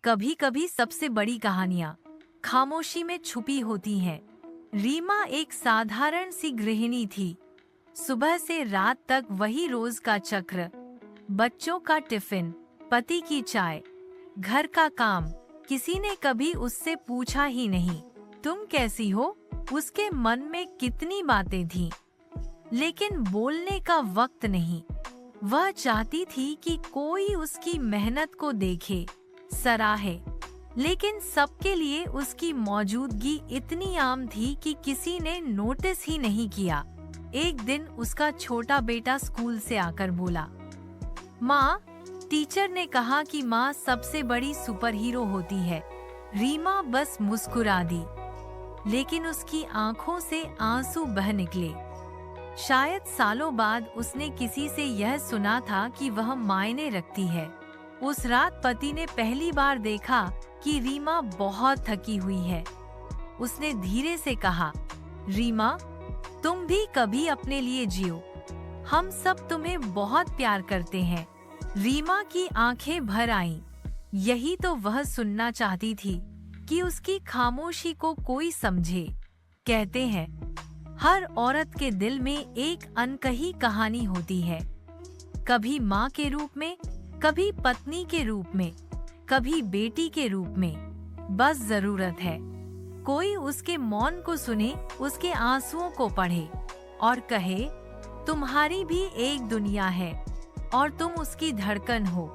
कभी कभी सबसे बड़ी कहानियाँ खामोशी में छुपी होती हैं। रीमा एक साधारण सी गृहिणी थी। सुबह से रात तक वही रोज का चक्र, बच्चों का टिफिन, पति की चाय, घर का काम। किसी ने कभी उससे पूछा ही नहीं, तुम कैसी हो? उसके मन में कितनी बातें थीं, लेकिन बोलने का वक्त नहीं। वह चाहती थी कि कोई उसकी मेहनत को देखे, सराहे, लेकिन सबके लिए उसकी मौजूदगी इतनी आम थी कि किसी ने नोटिस ही नहीं किया। एक दिन उसका छोटा बेटा स्कूल से आकर बोला, माँ, टीचर ने कहा कि माँ सबसे बड़ी सुपर हीरो होती है। रीमा बस मुस्कुरा दी, लेकिन उसकी आंखों से आंसू बह निकले। शायद सालों बाद उसने किसी से यह सुना था कि वह मायने रखती है। उस रात पति ने पहली बार देखा कि रीमा बहुत थकी हुई है। उसने धीरे से कहा, रीमा, तुम भी कभी अपने लिए जियो। हम सब तुम्हें बहुत प्यार करते हैं। रीमा की आंखें भर आईं। यही तो वह सुनना चाहती थी, कि उसकी खामोशी को कोई समझे। कहते हैं, हर औरत के दिल में एक अनकही कहानी होती है, कभी माँ के रूप में, कभी पत्नी के रूप में, कभी बेटी के रूप में। बस जरूरत है कोई उसके मौन को सुने, उसके आंसुओं को पढ़े और कहे, तुम्हारी भी एक दुनिया है और तुम उसकी धड़कन हो।